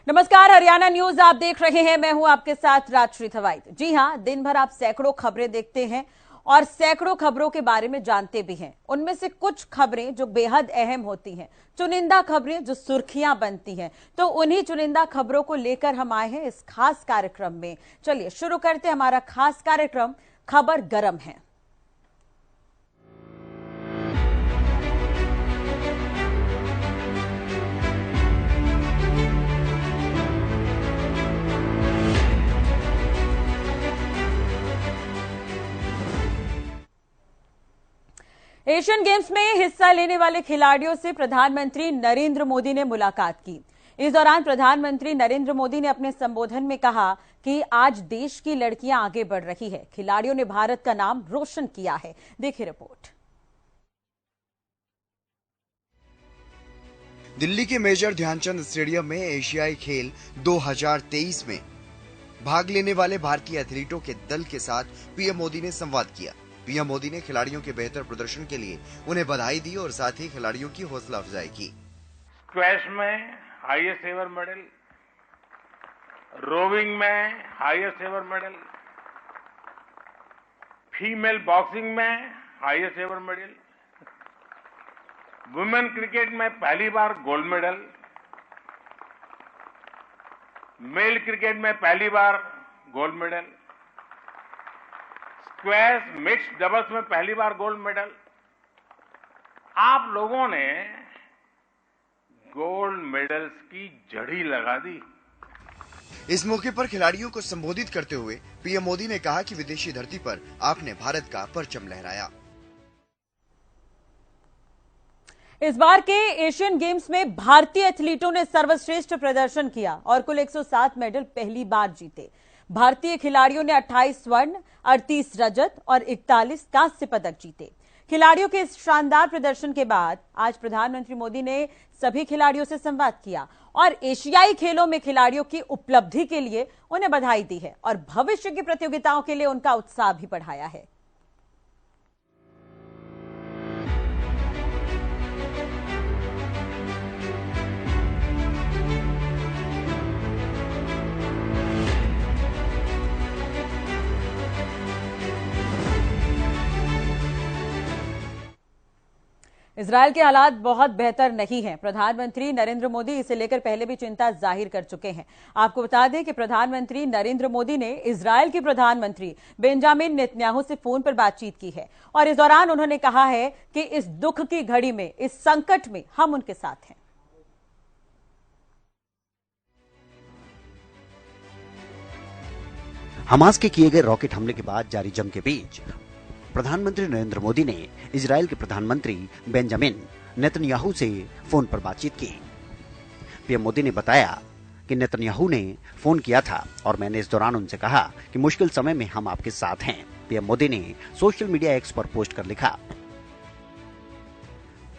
नमस्कार, हरियाणा न्यूज आप देख रहे हैं। मैं हूं आपके साथ राजश्री थवाइत। जी हां, दिन भर आप सैकड़ों खबरें देखते हैं और सैकड़ों खबरों के बारे में जानते भी हैं। उनमें से कुछ खबरें जो बेहद अहम होती हैं, चुनिंदा खबरें जो सुर्खियां बनती हैं, तो उन्हीं चुनिंदा खबरों को लेकर हम आए हैं इस खास कार्यक्रम में। चलिए शुरू करते हैं हमारा खास कार्यक्रम, खबर गरम है। एशियन गेम्स में हिस्सा लेने वाले खिलाड़ियों से प्रधानमंत्री नरेंद्र मोदी ने मुलाकात की। इस दौरान प्रधानमंत्री नरेंद्र मोदी ने अपने संबोधन में कहा कि आज देश की लड़कियां आगे बढ़ रही है, खिलाड़ियों ने भारत का नाम रोशन किया है। देखिए रिपोर्ट। दिल्ली के मेजर ध्यानचंद स्टेडियम में एशियाई खेल 2023 में भाग लेने वाले भारतीय एथलीटों के दल के साथ पीएम मोदी ने संवाद किया। पीएम मोदी ने खिलाड़ियों के बेहतर प्रदर्शन के लिए उन्हें बधाई दी और साथ ही खिलाड़ियों की हौसला अफजाई की। स्क्वैश में हाईएस्ट एवर मेडल, रोविंग में highest ever medal, female boxing में highest ever medal, women cricket में पहली बार गोल्ड मेडल, मेल क्रिकेट में पहली बार gold medal, squash mix doubles में पहली बार गोल्ड मेडल। आप लोगों ने गोल्ड मेडल्स की जड़ी लगा दी। इस मौके पर खिलाड़ियों को संबोधित करते हुए पीएम मोदी ने कहा कि विदेशी धरती पर आपने भारत का परचम लहराया। इस बार के एशियन गेम्स में भारतीय एथलीटों ने सर्वश्रेष्ठ प्रदर्शन किया और कुल 107 मेडल पहली बार जीते। भारतीय खिलाड़ियों ने 28 स्वर्ण, 38 रजत और 41 कांस्य पदक जीते। खिलाड़ियों के इस शानदार प्रदर्शन के बाद आज प्रधानमंत्री मोदी ने सभी खिलाड़ियों से संवाद किया और एशियाई खेलों में खिलाड़ियों की उपलब्धि के लिए उन्हें बधाई दी है और भविष्य की प्रतियोगिताओं के लिए उनका उत्साह भी बढ़ाया है। इजरायल के हालात बहुत बेहतर नहीं हैं। प्रधानमंत्री नरेंद्र मोदी इसे लेकर पहले भी चिंता जाहिर कर चुके हैं। आपको बता दें कि प्रधानमंत्री नरेंद्र मोदी ने इजरायल के प्रधानमंत्री बेंजामिन नेतन्याहू से फोन पर बातचीत की है और इस दौरान उन्होंने कहा है कि इस दुख की घड़ी में, इस संकट में हम उनके साथ हैं। हमास के किए गए रॉकेट हमले के बाद जारी जंग के बीच प्रधानमंत्री नरेंद्र मोदी ने इजरायल के प्रधानमंत्री बेंजामिन नेतन्याहू से फोन पर बातचीत की। पीएम मोदी ने बताया कि नेतन्याहू ने फोन किया था और मैंने इस दौरान उनसे कहा कि मुश्किल समय में हम आपके साथ हैं। पीएम मोदी ने सोशल मीडिया एक्स पर पोस्ट कर लिखा,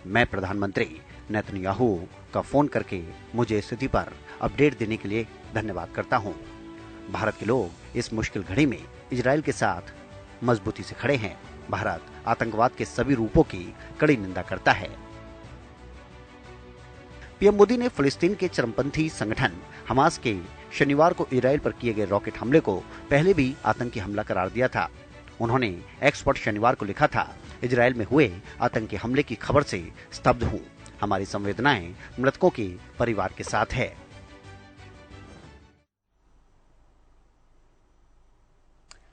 मैं प्रधानमंत्री नेतन्याहू का फोन करके मुझे स्थिति पर अपडेट देने के लिए धन्यवाद करता हूं। भारत के लोग इस मुश्किल घड़ी में इजरायल के साथ मजबूती से खड़े हैं। भारत आतंकवाद के सभी रूपों की कड़ी निंदा करता है। पीएम मोदी ने फिलिस्तीन के चरमपंथी संगठन हमास के शनिवार को इजरायल पर किए गए रॉकेट हमले को पहले भी आतंकी हमला करार दिया था। उन्होंने एक्स पर शनिवार को लिखा था, इजरायल में हुए आतंकी हमले की खबर से स्तब्ध हूं। हमारी संवेदनाएं मृतकों के परिवार के साथ है।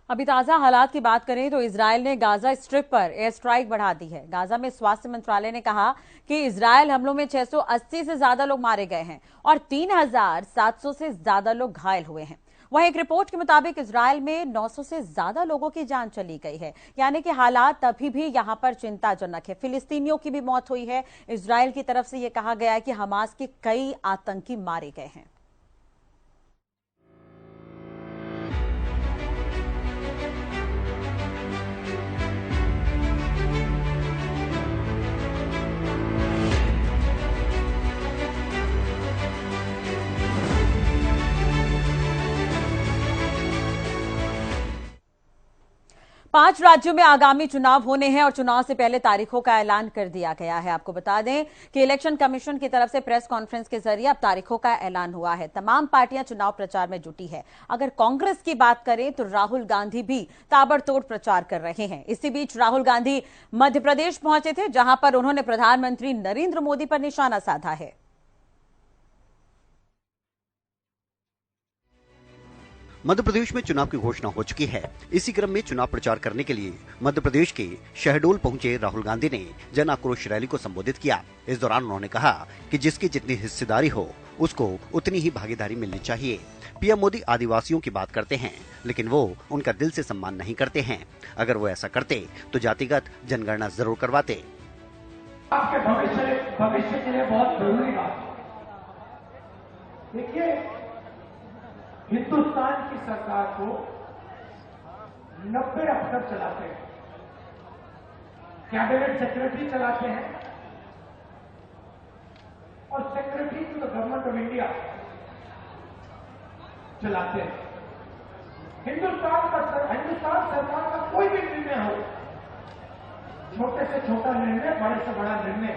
अभी ताजा हालात की बात करें तो इजरायल ने गाजा स्ट्रिप पर एयर स्ट्राइक बढ़ा दी है। गाजा में स्वास्थ्य मंत्रालय ने कहा कि इजरायल हमलों में 680 से ज्यादा लोग मारे गए हैं और 3700 से ज्यादा लोग घायल हुए हैं। वहीं एक रिपोर्ट के मुताबिक इजरायल में 900 से ज्यादा लोगों की जान चली गई है, यानी कि हालात अभी भी यहां पर चिंताजनक है। फिलिस्तीनियों की भी मौत हुई है। इजरायल की तरफ से यह कहा गया है कि हमास के कई आतंकी मारे गए हैं। 5 राज्यों में आगामी चुनाव होने हैं और चुनाव से पहले तारीखों का ऐलान कर दिया गया है। आपको बता दें कि इलेक्शन कमीशन की तरफ से प्रेस कॉन्फ्रेंस के जरिए अब तारीखों का ऐलान हुआ है। तमाम पार्टियां चुनाव प्रचार में जुटी है। अगर कांग्रेस की बात करें तो राहुल गांधी भी ताबड़तोड़ प्रचार कर रहे हैं। इसी बीच राहुल गांधी मध्य प्रदेश पहुंचे थे, जहां पर उन्होंने प्रधानमंत्री नरेंद्र मोदी पर निशाना साधा है। मध्य प्रदेश में चुनाव की घोषणा हो चुकी है। इसी क्रम में चुनाव प्रचार करने के लिए मध्य प्रदेश के शहडोल पहुंचे राहुल गांधी ने जन आक्रोश रैली को संबोधित किया। इस दौरान उन्होंने कहा कि जिसकी जितनी हिस्सेदारी हो उसको उतनी ही भागीदारी मिलनी चाहिए। पीएम मोदी आदिवासियों की बात करते हैं, लेकिन वो उनका दिल से सम्मान नहीं करते हैं। अगर वो ऐसा करते तो जातिगत जनगणना जरूर करवाते। आपके भविष्य के लिए बहुत जरूरी बात देखिए, हिंदुस्तान की सरकार को 90 अफसर चलाते हैं, कैबिनेट सेक्रेटरी चलाते हैं और secretary to the government of India चलाते हैं। हिंदुस्तान सरकार का कोई भी निर्णय हो, छोटे से छोटा निर्णय, बड़े से बड़ा निर्णय,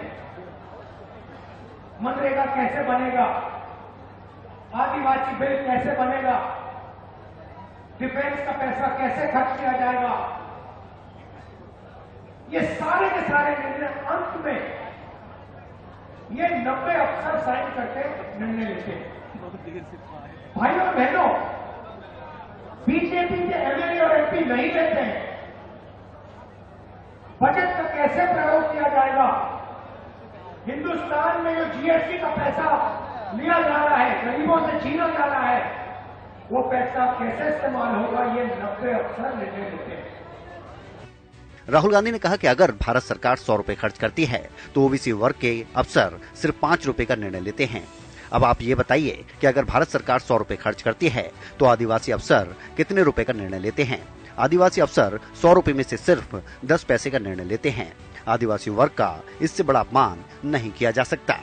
मनरेगा कैसे बनेगा, आदिवासी बिल कैसे बनेगा, डिफेंस का पैसा कैसे खर्च किया जाएगा, ये सारे के सारे निर्णय अंत में ये 90 अफसर साइन करके निर्णय लेते हैं। भाइयों और बहनों, बीजेपी के एमएलए और एमपी नहीं लेते हैं। बजट का कैसे प्रयोग किया जाएगा, हिंदुस्तान में जो जीएसटी का पैसा लिया जा रहा है, गरीबों से छीना जा रहा है, वो पैसा कैसे इस्तेमाल होगा, ये 90 अफसर निर्णय लेते हैं। राहुल गांधी ने कहा कि अगर भारत सरकार 100 रुपए खर्च करती है तो ओबीसी वर्ग के अफसर सिर्फ 5 रुपए का निर्णय लेते हैं। अब आप ये बताइए कि अगर भारत सरकार 100 रुपए खर्च करती है तो आदिवासी अफसर कितने रुपए का निर्णय लेते हैं? आदिवासी अफसर 100 रुपए में से सिर्फ 10 पैसे का निर्णय लेते हैं। आदिवासी वर्ग का इससे बड़ा अपमान नहीं किया जा सकता।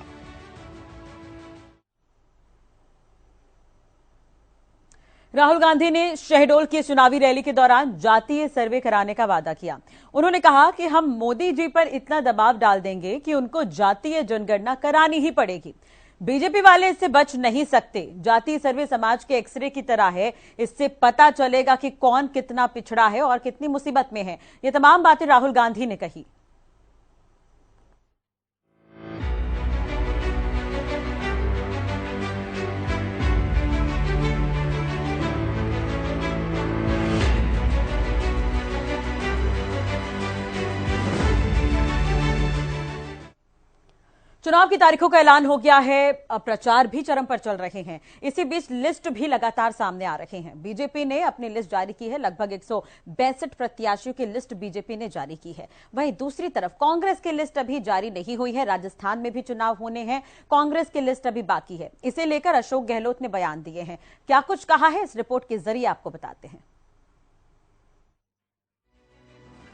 राहुल गांधी ने शहडोल की चुनावी रैली के दौरान जातीय सर्वे कराने का वादा किया। उन्होंने कहा कि हम मोदी जी पर इतना दबाव डाल देंगे कि उनको जातीय जनगणना करानी ही पड़ेगी। बीजेपी वाले इससे बच नहीं सकते। जातीय सर्वे समाज के एक्सरे की तरह है, इससे पता चलेगा कि कौन कितना पिछड़ा है और कितनी मुसीबत में है। ये तमाम बातें राहुल गांधी ने कही। चुनाव की तारीखों का ऐलान हो गया है। प्रचार भी चरम पर चल रहे हैं। इसी बीच लिस्ट भी लगातार सामने आ रहे हैं। बीजेपी ने अपनी लिस्ट जारी की है। लगभग 162 प्रत्याशियों की लिस्ट बीजेपी ने जारी की है। वहीं दूसरी तरफ कांग्रेस की लिस्ट अभी जारी नहीं हुई है। राजस्थान में भी चुनाव होने हैं, कांग्रेस की लिस्ट अभी बाकी है। इसे लेकर अशोक गहलोत ने बयान दिए हैं। क्या कुछ कहा है, इस रिपोर्ट के जरिए आपको बताते हैं।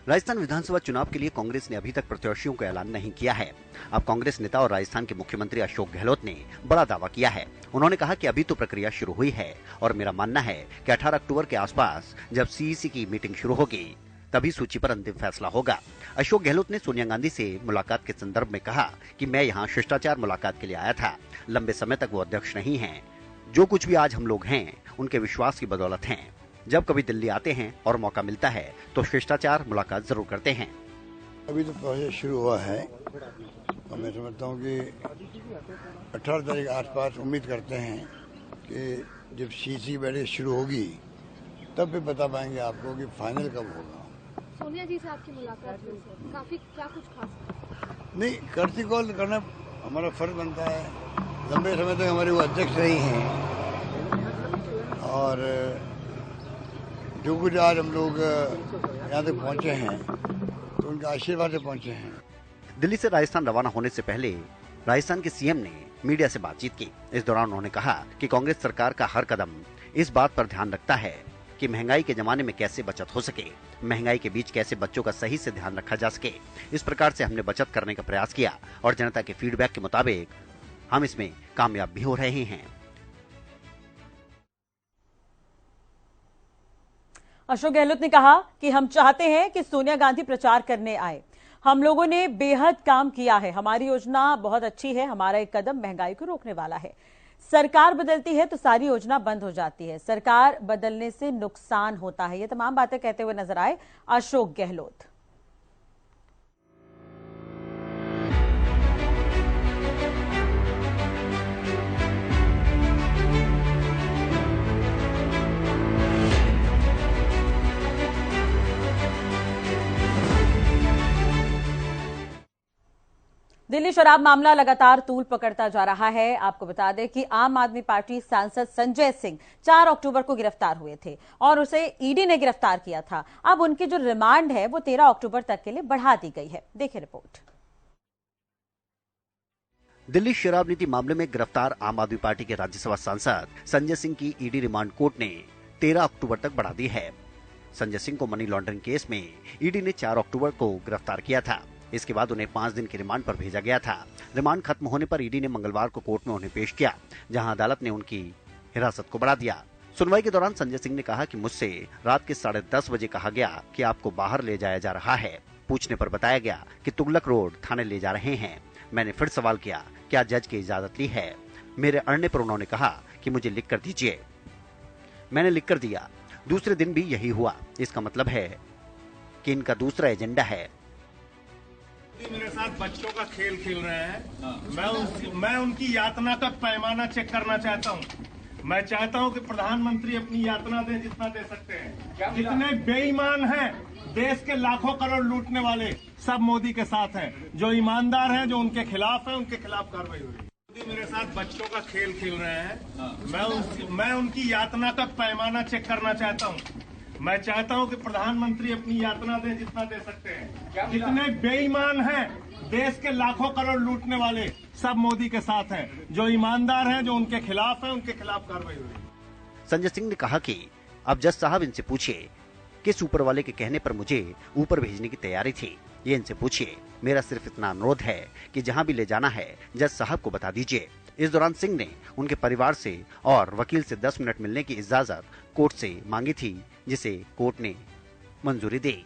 राजस्थान विधानसभा चुनाव के लिए कांग्रेस ने अभी तक प्रत्याशियों का ऐलान नहीं किया है। अब कांग्रेस नेता और राजस्थान के मुख्यमंत्री अशोक गहलोत ने बड़ा दावा किया है। उन्होंने कहा कि अभी तो प्रक्रिया शुरू हुई है और मेरा मानना है कि 18 अक्टूबर के आसपास जब सीईसी की मीटिंग शुरू होगी तभी सूची पर अंतिम फैसला होगा। अशोक गहलोत ने सोनिया गांधी से मुलाकात के संदर्भ में कहा कि मैं यहाँ शिष्टाचार मुलाकात के लिए आया था। लंबे समय तक वो अध्यक्ष नहीं है। जो कुछ भी आज हम लोग हैं उनके विश्वास की बदौलत हैं। जब कभी दिल्ली आते हैं और मौका मिलता है तो शिष्टाचार मुलाकात जरूर करते हैं। अभी तो प्रोसेस शुरू हुआ है और मैं समझता हूँ कि 18 तारीख के आसपास उम्मीद करते हैं कि जब सीसी बैठक शुरू होगी तब भी बता पाएंगे आपको कि फाइनल कब होगा। सोनिया जी से आपकी मुलाकात हुई, काफी क्या कुछ खास? नहीं, कर्ती कॉल करना हमारा फर्ज बनता है। लंबे समय तक हमारे वो अध्यक्ष रही हैं और जो कुछ आज हम लोग यहाँ तक पहुँचे हैं तो उनके आशीर्वाद से पहुँचे हैं। दिल्ली से राजस्थान रवाना होने से पहले राजस्थान के सीएम ने मीडिया से बातचीत की। इस दौरान उन्होंने कहा कि कांग्रेस सरकार का हर कदम इस बात पर ध्यान रखता है कि महंगाई के जमाने में कैसे बचत हो सके, महंगाई के बीच कैसे बच्चों का सही से ध्यान रखा जा सके। इस प्रकार से हमने बचत करने का प्रयास किया और जनता के फीडबैक के मुताबिक हम इसमें कामयाब भी हो रहे हैं। अशोक गहलोत ने कहा कि हम चाहते हैं कि सोनिया गांधी प्रचार करने आए। हम लोगों ने बेहद काम किया है, हमारी योजना बहुत अच्छी है, हमारा एक कदम महंगाई को रोकने वाला है। सरकार बदलती है तो सारी योजना बंद हो जाती है, सरकार बदलने से नुकसान होता है। ये तमाम बातें कहते हुए नजर आए अशोक गहलोत। दिल्ली शराब मामला लगातार तूल पकड़ता जा रहा है। आपको बता दें कि आम आदमी पार्टी सांसद संजय सिंह 4 अक्टूबर को गिरफ्तार हुए थे और उसे ईडी ने गिरफ्तार किया था। अब उनकी जो रिमांड है वो 13 अक्टूबर तक के लिए बढ़ा दी गई है। देखिए रिपोर्ट। दिल्ली शराब नीति मामले में गिरफ्तार आम आदमी पार्टी के राज्यसभा सांसद संजय सिंह की ईडी रिमांड कोर्ट ने 13 अक्टूबर तक बढ़ा दी है। संजय सिंह को मनी लॉन्ड्रिंग केस में ईडी ने 4 अक्टूबर को गिरफ्तार किया था। इसके बाद उन्हें 5 दिन की रिमांड पर भेजा गया था। रिमांड खत्म होने पर ईडी ने मंगलवार को कोर्ट में उन्हें पेश किया, जहां अदालत ने उनकी हिरासत को बढ़ा दिया। सुनवाई के दौरान संजय सिंह ने कहा कि मुझसे रात के 10:30 बजे कहा गया कि आपको बाहर ले जाया जा रहा है। पूछने पर बताया गया कि तुगलक रोड थाने ले जा रहे हैं। मैंने फिर सवाल किया, क्या जज की इजाजत ली है? मेरे अड़ने पर उन्होंने कहा कि मुझे लिख कर दीजिए। मैंने लिख कर दिया। दूसरे दिन भी यही हुआ। इसका मतलब है कि इनका दूसरा एजेंडा है। मेरे साथ बच्चों का खेल खेल रहे हैं। मैं उनकी यातना का पैमाना चेक करना चाहता हूं। मैं चाहता हूं कि प्रधानमंत्री अपनी यातना दें जितना दे सकते हैं। जितने बेईमान हैं, देश के लाखों करोड़ लूटने वाले सब मोदी के साथ हैं। जो ईमानदार हैं, जो उनके खिलाफ हैं, उनके खिलाफ कार्रवाई हो रही है। मोदी मेरे साथ बच्चों का खेल खेल रहे हैं। मैं उनकी यातना का पैमाना चेक करना चाहता हूं। मैं चाहता हूं कि प्रधानमंत्री अपनी यातना दें जितना दे सकते हैं। जितने बेईमान हैं, देश के लाखों करोड़ लूटने वाले सब मोदी के साथ हैं। जो ईमानदार हैं, जो उनके खिलाफ हैं, उनके खिलाफ कार्रवाई हो रही है। संजय सिंह ने कहा कि अब जज साहब इनसे पूछिए, किस ऊपर वाले के कहने पर मुझे ऊपर भेजने की तैयारी थी, ये इनसे पूछिए। मेरा सिर्फ इतना अनुरोध है कि जहां भी ले जाना है जज साहब को बता दीजिए। इस दौरान सिंह ने उनके परिवार से और वकील से 10 मिनट मिलने की इजाजत कोर्ट से मांगी थी, जिसे कोर्ट ने मंजूरी दी।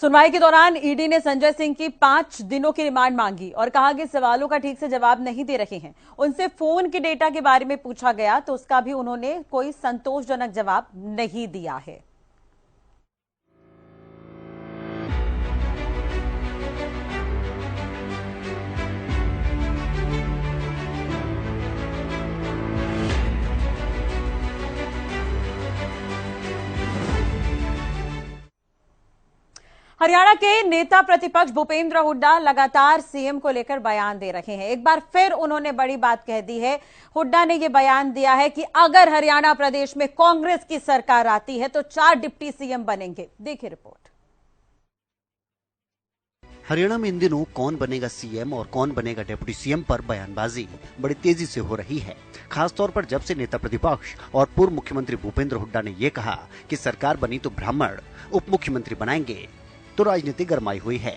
सुनवाई के दौरान ईडी ने संजय सिंह की 5 दिनों की रिमांड मांगी और कहा कि सवालों का ठीक से जवाब नहीं दे रहे हैं। उनसे फोन के डेटा के बारे में पूछा गया तो उसका भी उन्होंने कोई संतोषजनक जवाब नहीं दिया है। हरियाणा के नेता प्रतिपक्ष भूपेंद्र हुड्डा लगातार सीएम को लेकर बयान दे रहे हैं। एक बार फिर उन्होंने बड़ी बात कह दी है। हुड्डा ने यह बयान दिया है कि अगर हरियाणा प्रदेश में कांग्रेस की सरकार आती है तो 4 डिप्टी सीएम बनेंगे। देखिए रिपोर्ट। हरियाणा में इन दिनों कौन बनेगा सीएम और कौन बनेगा डिप्टी सीएम पर बयानबाजी बड़ी तेजी से हो रही है। खासतौर पर जब से नेता प्रतिपक्ष और पूर्व मुख्यमंत्री भूपेंद्र हुड्डा ने यह कहा कि सरकार बनी तो ब्राह्मण उप मुख्यमंत्री बनाएंगे, तो राजनीति गरमाई हुई है।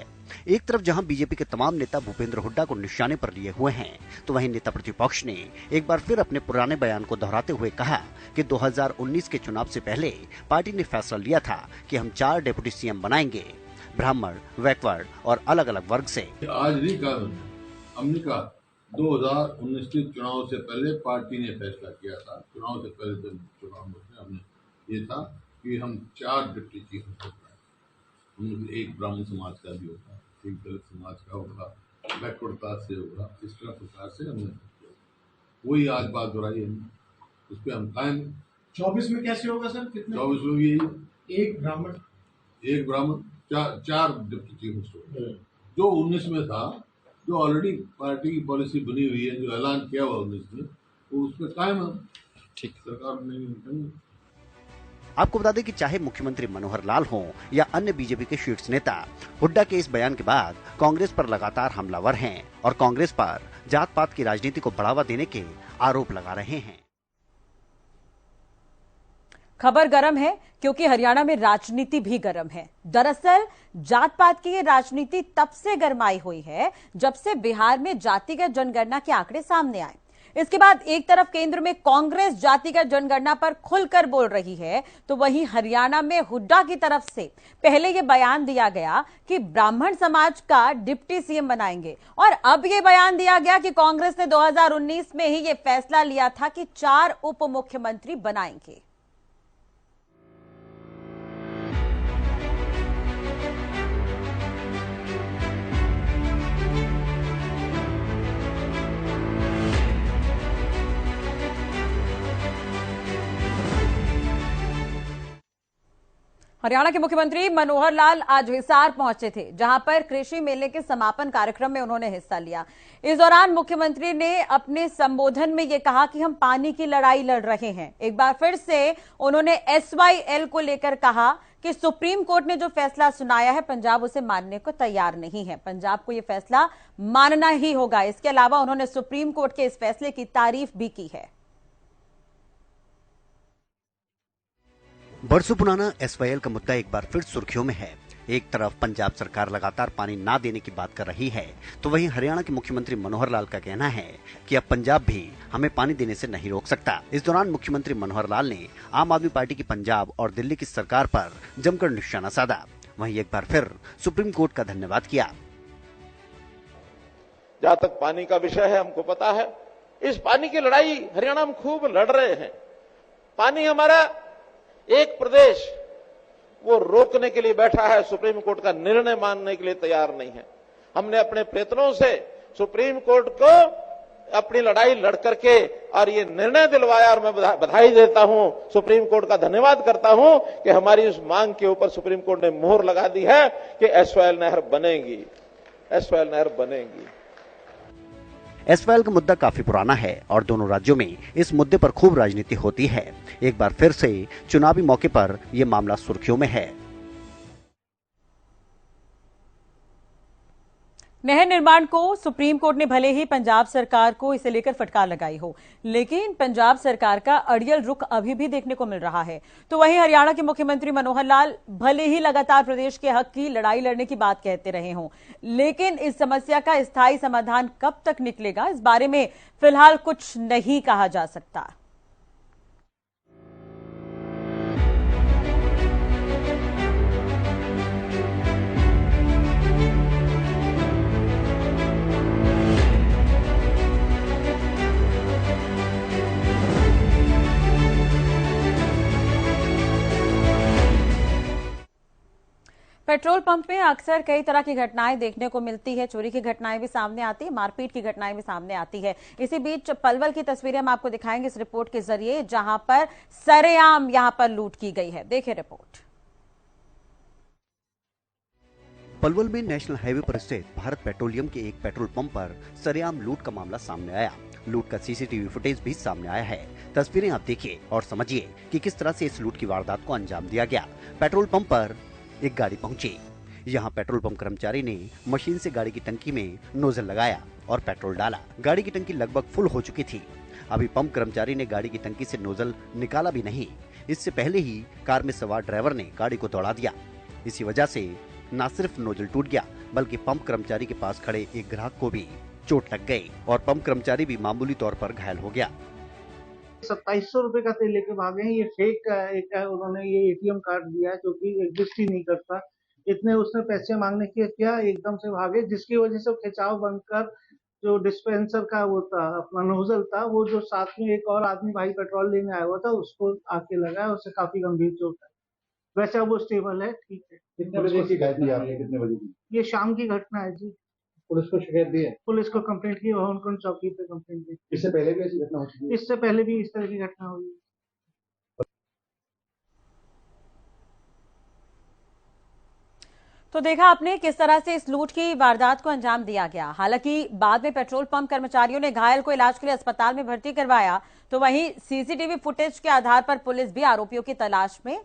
एक तरफ जहां बीजेपी के तमाम नेता भूपेंद्र हुड्डा को निशाने पर लिए हुए हैं, तो वहीं नेता प्रतिपक्ष ने एक बार फिर अपने पुराने बयान को दोहराते हुए कहा कि 2019 के चुनाव से पहले पार्टी ने फैसला लिया था कि हम 4 डिप्टी सीएम बनाएंगे, ब्राह्मण, बैकवर्ड और अलग अलग वर्ग से। आज नहीं कहा हमने कहा 2019 के चुनाव से पहले पार्टी ने फैसला किया था। चुनाव से पहले जब चुनाव में हमने ये था कि हम 4 डिप्टी चीफ, एक ब्राह्मण समाज का भी होगा, एक दलित समाज का होगा, बैकवर्ड कास्ट से होगा। इस तरह प्रकार से हमने वही आज बात दोहराई है, उस पर हम कायम। 24 में कैसे होगा सर? कितने? 24 में भी यही, एक ब्राह्मण 4 डिप्टी चीफ मिनिस्टर। जो 19 में था, जो ऑलरेडी पार्टी की पॉलिसी बनी हुई है, जो ऐलान किया हुआ 19 में, वो उसमें कायम है। ठीक, सरकार नहीं। आपको बता दें कि चाहे मुख्यमंत्री मनोहर लाल हों या अन्य बीजेपी के शीर्ष नेता, हुड्डा के इस बयान के बाद कांग्रेस पर लगातार हमलावर हैं और कांग्रेस पर जात पात की राजनीति को बढ़ावा देने के आरोप लगा रहे हैं। खबर गर्म है क्योंकि हरियाणा में राजनीति भी गर्म है। दरअसल जात पात की ये राजनीति तब से गरमाई हुई है जब से बिहार में जातिगत जनगणना के आंकड़े सामने आए। इसके बाद एक तरफ केंद्र में कांग्रेस जातिगत जनगणना पर खुलकर बोल रही है, तो वहीं हरियाणा में हुड्डा की तरफ से पहले यह बयान दिया गया कि ब्राह्मण समाज का डिप्टी सीएम बनाएंगे, और अब यह बयान दिया गया कि कांग्रेस ने 2019 में ही यह फैसला लिया था कि 4 उप मुख्यमंत्री बनाएंगे। हरियाणा के मुख्यमंत्री मनोहर लाल आज हिसार पहुंचे थे, जहां पर कृषि मेले के समापन कार्यक्रम में उन्होंने हिस्सा लिया। इस दौरान मुख्यमंत्री ने अपने संबोधन में यह कहा कि हम पानी की लड़ाई लड़ रहे हैं। एक बार फिर से उन्होंने SYL को लेकर कहा कि सुप्रीम कोर्ट ने जो फैसला सुनाया है, पंजाब उसे मानने को तैयार नहीं है। पंजाब को यह फैसला मानना ही होगा। इसके अलावा उन्होंने सुप्रीम कोर्ट के इस फैसले की तारीफ भी की है। बरसों पुराना SYL का मुद्दा एक बार फिर सुर्खियों में है। एक तरफ पंजाब सरकार लगातार पानी ना देने की बात कर रही है, तो वहीं हरियाणा के मुख्यमंत्री मनोहर लाल का कहना है कि अब पंजाब भी हमें पानी देने से नहीं रोक सकता। इस दौरान मुख्यमंत्री मनोहर लाल ने आम आदमी पार्टी की पंजाब और दिल्ली की सरकार पर जमकर निशाना साधा। वहीं एक बार फिर सुप्रीम कोर्ट का धन्यवाद किया। जहां तक पानी का विषय है, हमको पता है इस पानी की लड़ाई हरियाणा में खूब लड़ रहे हैं। पानी हमारा एक प्रदेश वो रोकने के लिए बैठा है, सुप्रीम कोर्ट का निर्णय मानने के लिए तैयार नहीं है। हमने अपने प्रयत्नों से सुप्रीम कोर्ट को अपनी लड़ाई लड़ करके और ये निर्णय दिलवाया, और मैं बधाई देता हूं, सुप्रीम कोर्ट का धन्यवाद करता हूं कि हमारी उस मांग के ऊपर सुप्रीम कोर्ट ने मोहर लगा दी है कि SYL नहर बनेगी, SYL नहर बनेगी। SYL का मुद्दा काफी पुराना है और दोनों राज्यों में इस मुद्दे पर खूब राजनीति होती है। एक बार फिर से चुनावी मौके पर यह मामला सुर्खियों में है। नहर निर्माण को सुप्रीम कोर्ट ने भले ही पंजाब सरकार को इसे लेकर फटकार लगाई हो, लेकिन पंजाब सरकार का अड़ियल रुख अभी भी देखने को मिल रहा है। तो वहीं हरियाणा के मुख्यमंत्री मनोहर लाल भले ही लगातार प्रदेश के हक की लड़ाई लड़ने की बात कहते रहे हों, लेकिन इस समस्या का स्थायी समाधान कब तक निकलेगा, इस बारे में फिलहाल कुछ नहीं कहा जा सकता। पेट्रोल पंप में अक्सर कई तरह की घटनाएं देखने को मिलती है। चोरी की घटनाएं भी सामने आती है, मारपीट की घटनाएं भी सामने आती है। इसी बीच पलवल की तस्वीरें हम आपको दिखाएंगे इस रिपोर्ट के जरिए, जहां पर सरेआम यहां पर लूट की गई है। देखिए रिपोर्ट। पलवल में नेशनल हाईवे पर स्थित भारत पेट्रोलियम के एक पेट्रोल पंप पर सरेआम लूट का मामला सामने आया। लूट का CCTV फुटेज भी सामने आया है। तस्वीरें आप देखिए और समझिए कि किस तरह से इस लूट की वारदात को अंजाम दिया गया। पेट्रोल पंप पर एक गाड़ी पहुंची। यहाँ पेट्रोल पंप कर्मचारी ने मशीन से गाड़ी की टंकी में नोजल लगाया और पेट्रोल डाला। गाड़ी की टंकी लगभग फुल हो चुकी थी। अभी पंप कर्मचारी ने गाड़ी की टंकी से नोजल निकाला भी नहीं। इससे पहले ही कार में सवार ड्राइवर ने गाड़ी को दौड़ा दिया। इसी वजह से न सिर्फ नोजल टूट गया, बल्कि पंप कर्मचारी के पास खड़े एक ग्राहक को भी चोट लग गई और पंप कर्मचारी भी मामूली तौर पर घायल हो गया। 2700 रुपए का तेल लेके भागे हैं। ये फेक एक उन्होंने ये ATM कार्ड दिया है जो कि एग्जिस्ट ही नहीं करता। इतने उसने पैसे मांगने के क्या एकदम से भागे, जिसकी वजह से खिंचाव बनकर जो डिस्पेंसर का वो था अपना नोजल था, वो जो साथ में एक और आदमी भाई पेट्रोल लेने आया हुआ था उसको आके लगा, उससे काफी गंभीर चोट है। वैसे अब वो स्टेबल है, ठीक है। कितने बजे की घटना आपने, कितने बजे की? ये शाम की घटना है जी। पुलिस को शिकायत दी है? पुलिस को कंप्लेंट की, होनकुंड चौकी पे कंप्लेंट की। इससे पहले भी ऐसी घटना हो चुकी है? इससे पहले भी इस तरह की घटना हुई। तो देखा आपने किस तरह से इस लूट की वारदात को अंजाम दिया गया। हालांकि बाद में पेट्रोल पंप कर्मचारियों ने घायल को इलाज के लिए अस्पताल में भर्ती करवाया। तो वहीं CCTV फुटेज के आधार पर पुलिस भी आरोपियों की तलाश में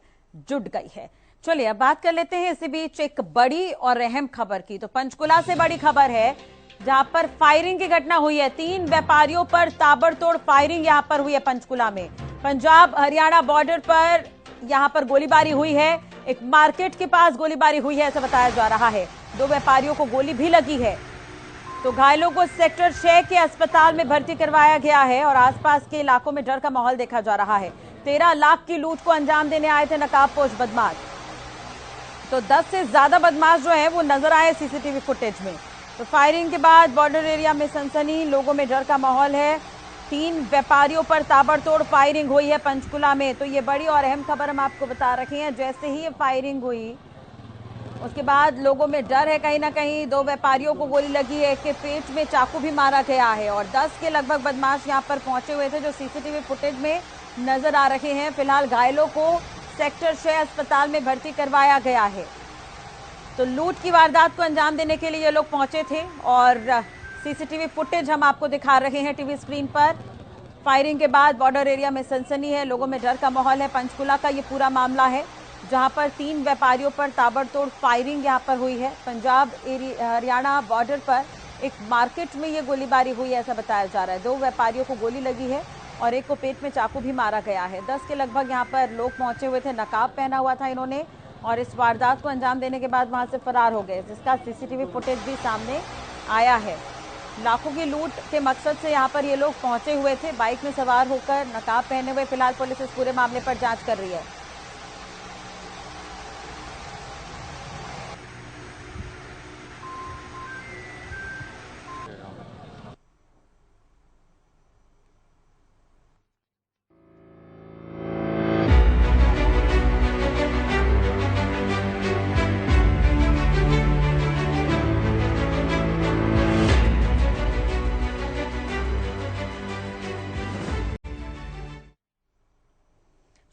जुट गई है। चलिए अब बात कर लेते हैं इसी बीच एक बड़ी और अहम खबर की। तो पंचकुला से बड़ी खबर है, जहां पर फायरिंग की घटना हुई है। 3 व्यापारियों पर ताबड़तोड़ फायरिंग यहां पर हुई है पंचकुला में। पंजाब हरियाणा बॉर्डर पर यहां पर गोलीबारी हुई है। एक मार्केट के पास गोलीबारी हुई है ऐसा बताया जा रहा है। 2 व्यापारियों को गोली भी लगी है। तो घायलों को सेक्टर 6 के अस्पताल में भर्ती करवाया गया है और आसपास के इलाकों में डर का माहौल देखा जा रहा है। 13 लाख की लूट को अंजाम देने आए थे नकाबपोश बदमाश। तो 10 से ज्यादा बदमाश जो है वो नजर आए सीसीटीवी फुटेज में। तो फायरिंग के बाद बॉर्डर एरिया में सनसनी, लोगों में डर का माहौल है। 3 व्यापारियों पर ताबड़तोड़ फायरिंग हुई है पंचकुला में। तो ये बड़ी और अहम खबर हम आपको बता रहे हैं। जैसे ही ये फायरिंग हुई उसके बाद लोगों में डर है, कहीं ना कहीं 2 व्यापारियों को गोली लगी है, एक के पेट में चाकू भी मारा गया है और 10 के लगभग बदमाश यहां पर पहुंचे हुए थे जो सीसीटीवी फुटेज में नजर आ रहे हैं। फिलहाल घायलों को सेक्टर 6 अस्पताल में भर्ती करवाया गया है। तो लूट की वारदात को अंजाम देने के लिए ये लोग पहुंचे थे और सीसीटीवी फुटेज हम आपको दिखा रहे हैं टीवी स्क्रीन पर। फायरिंग के बाद बॉर्डर एरिया में सनसनी है, लोगों में डर का माहौल है। पंचकुला का ये पूरा मामला है जहां पर 3 व्यापारियों पर ताबड़तोड़ फायरिंग यहां पर हुई है। पंजाब हरियाणा बॉर्डर पर एक मार्केट में ये गोलीबारी हुई है ऐसा बताया जा रहा है। 2 व्यापारियों को गोली लगी है और एक को पेट में चाकू भी मारा गया है। 10 के लगभग यहां पर लोग पहुंचे हुए थे, नकाब पहना हुआ था इन्होंने और इस वारदात को अंजाम देने के बाद वहां से फरार हो गए, जिसका सीसीटीवी फुटेज भी सामने आया है। लाखों की लूट के मकसद से यहां पर ये लोग पहुंचे हुए थे, बाइक में सवार होकर, नकाब पहने हुए। फिलहाल पुलिस इस पूरे मामले पर जांच कर रही है।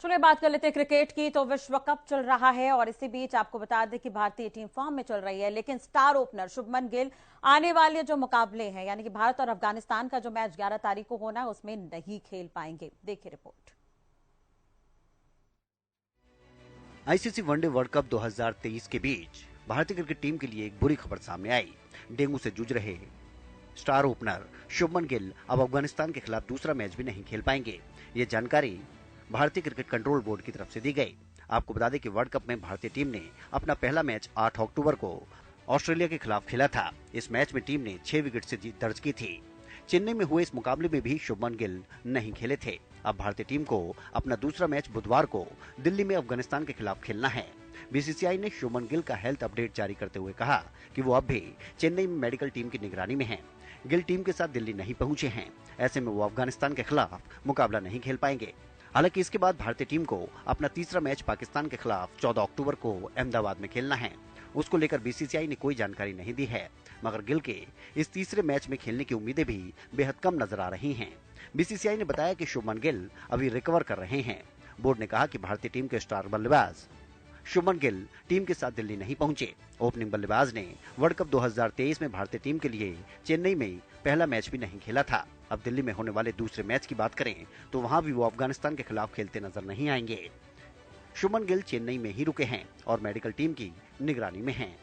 चलिए बात कर लेते हैं क्रिकेट की। तो विश्व कप चल रहा है और इसी बीच आपको बता दें कि भारतीय टीम फॉर्म में चल रही है, लेकिन स्टार ओपनर शुभमन गिल आने वाले जो मुकाबले हैं यानी कि भारत और अफगानिस्तान का जो मैच 11 तारीख को होना है उसमें नहीं खेल पाएंगे। देखिए report. ICC one day world cup 2023 के बीच भारतीय क्रिकेट टीम के लिए एक बुरी खबर सामने आई। डेंगू से जूझ रहे स्टार ओपनर शुभमन गिल अब अफगानिस्तान के खिलाफ दूसरा मैच भी नहीं खेल पाएंगे। ये जानकारी भारतीय क्रिकेट कंट्रोल बोर्ड की तरफ से दी गई। आपको बता दें कि वर्ल्ड कप में भारतीय टीम ने अपना पहला मैच 8 अक्टूबर को ऑस्ट्रेलिया के खिलाफ खेला था। इस मैच में टीम ने 6 विकेट से जीत दर्ज की थी। चेन्नई में हुए इस मुकाबले में भी शुभमन गिल नहीं खेले थे। अब भारतीय टीम को अपना दूसरा मैच बुधवार को दिल्ली में अफगानिस्तान के खिलाफ खेलना है। बीसीसीआई ने शुभमन गिल का हेल्थ अपडेट जारी करते हुए कहा कि वो अब भी चेन्नई में मेडिकल टीम की निगरानी में हैं। गिल टीम के साथ दिल्ली नहीं पहुंचे हैं, ऐसे में वो अफगानिस्तान के खिलाफ मुकाबला नहीं खेल पाएंगे। हालांकि इसके बाद भारतीय टीम को अपना तीसरा मैच पाकिस्तान के खिलाफ 14 अक्टूबर को अहमदाबाद में खेलना है। उसको लेकर बीसीसीआई ने कोई जानकारी नहीं दी है, मगर गिल के इस तीसरे मैच में खेलने की उम्मीदें भी बेहद कम नजर आ रही हैं। बीसीसीआई ने बताया कि शुभमन गिल अभी रिकवर कर रहे हैं। बोर्ड ने कहा कि भारतीय टीम के स्टार बल्लेबाज शुभमन गिल टीम के साथ दिल्ली नहीं पहुंचे। ओपनिंग बल्लेबाज ने वर्ल्ड कप 2023 में भारतीय टीम के लिए चेन्नई में पहला मैच भी नहीं खेला था। अब दिल्ली में होने वाले दूसरे मैच की बात करें तो वहां भी वो अफगानिस्तान के खिलाफ खेलते नजर नहीं आएंगे। शुभमन गिल चेन्नई में ही रुके हैं और मेडिकल टीम की निगरानी में हैं।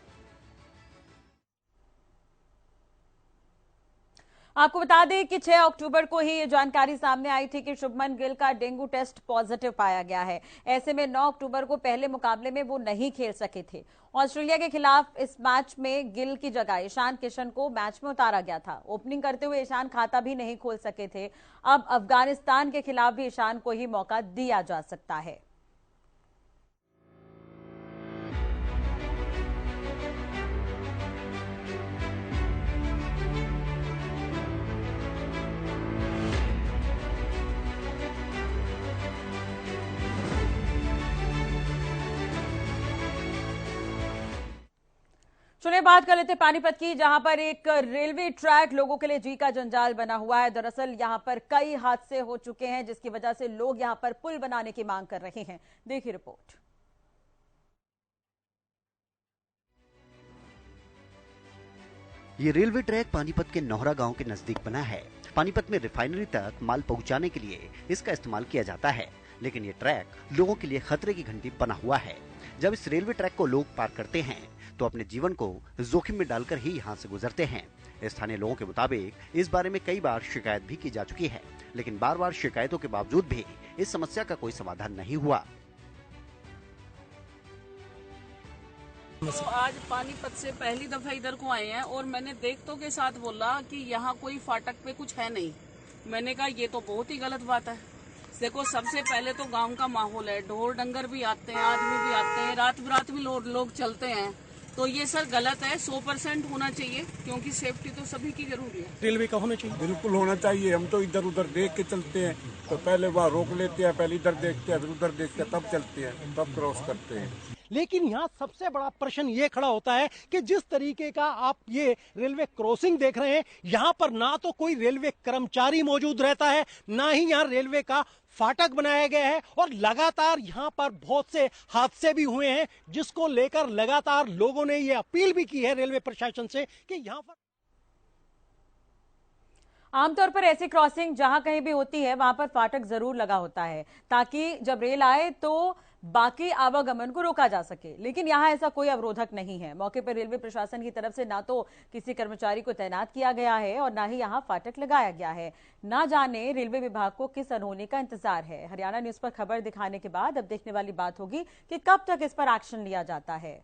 आपको बता दें कि 6 अक्टूबर को ही ये जानकारी सामने आई थी कि शुभमन गिल का डेंगू टेस्ट पॉजिटिव पाया गया है। ऐसे में 9 अक्टूबर को पहले मुकाबले में वो नहीं खेल सके थे। ऑस्ट्रेलिया के खिलाफ इस मैच में गिल की जगह ईशान किशन को मैच में उतारा गया था। ओपनिंग करते हुए ईशान खाता भी नहीं खोल सके थे। अब अफगानिस्तान के खिलाफ भी ईशान को ही मौका दिया जा सकता है। चलिए बात कर लेते हैं पानीपत की, जहां पर एक रेलवे ट्रैक लोगों के लिए जी का जंजाल बना हुआ है। दरअसल यहां पर कई हादसे हो चुके हैं जिसकी वजह से लोग यहां पर पुल बनाने की मांग कर रहे हैं। देखिए रिपोर्ट। ये रेलवे ट्रैक पानीपत के नोहरा गांव के नजदीक बना है। पानीपत में रिफाइनरी तक माल पहुंचाने के लिए इसका इस्तेमाल किया जाता है, लेकिन ये ट्रैक लोगों के लिए खतरे की घंटी बना हुआ है। जब इस रेलवे ट्रैक को लोग पार करते हैं तो अपने जीवन को जोखिम में डालकर ही यहाँ से गुजरते हैं। स्थानीय लोगों के मुताबिक इस बारे में कई बार शिकायत भी की जा चुकी है, लेकिन बार बार शिकायतों के बावजूद भी इस समस्या का कोई समाधान नहीं हुआ। तो आज पानीपत से पहली दफा इधर को आए हैं और मैंने देखतों के साथ बोला कि यहाँ कोई फाटक पे कुछ है नहीं। मैंने कहा ये तो बहुत ही गलत बात है। देखो सबसे पहले तो गांव का माहौल है, ढोर डंगर भी आते हैं, आदमी भी आते हैं, रात बिरात भी लोग चलते हैं, तो ये सर गलत है। 100% होना चाहिए क्योंकि सेफ्टी तो सभी की जरूरी है। रेलवे का होना चाहिए, बिल्कुल होना चाहिए। हम तो इधर उधर देख के चलते हैं, तो पहले वहाँ रोक लेते हैं, पहले इधर देखते हैं, फिर उधर देखते हैं, तब चलते हैं, तब क्रॉस करते हैं। लेकिन यहाँ सबसे बड़ा प्रश्न ये खड़ा होता है कि जिस तरीके का आप ये रेलवे क्रॉसिंग देख रहे हैं, यहाँ पर ना तो कोई रेलवे कर्मचारी मौजूद रहता है, ना ही यहाँ रेलवे का फाटक बनाया गया है और लगातार यहाँ पर बहुत से हादसे भी हुए हैं, जिसको लेकर लगातार लोगों ने ये अपील भी की है रेलवे प्रशासन से कि यहाँ पर आमतौर पर ऐसी क्रॉसिंग जहां कहीं भी होती है वहां पर फाटक जरूर लगा होता है ताकि जब रेल आए तो बाकी आवागमन को रोका जा सके, लेकिन यहां ऐसा कोई अवरोधक नहीं है। मौके पर रेलवे प्रशासन की तरफ से ना तो किसी कर्मचारी को तैनात किया गया है और ना ही यहां फाटक लगाया गया है। ना जाने रेलवे विभाग को किस अनहोनी का इंतजार है। हरियाणा न्यूज पर खबर दिखाने के बाद अब देखने वाली बात होगी कि कब तक इस पर एक्शन लिया जाता है।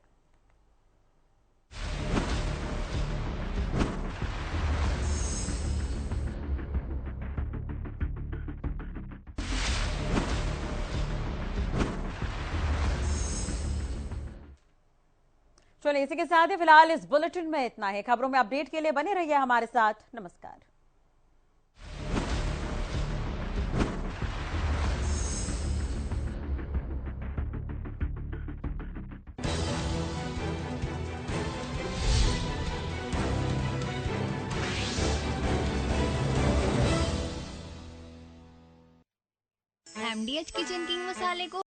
चलिए इसी के साथ ही फिलहाल इस बुलेटिन में इतना है। खबरों में अपडेट के लिए बने रहिए हमारे साथ। नमस्कार। MDH किचन किंग मसाले को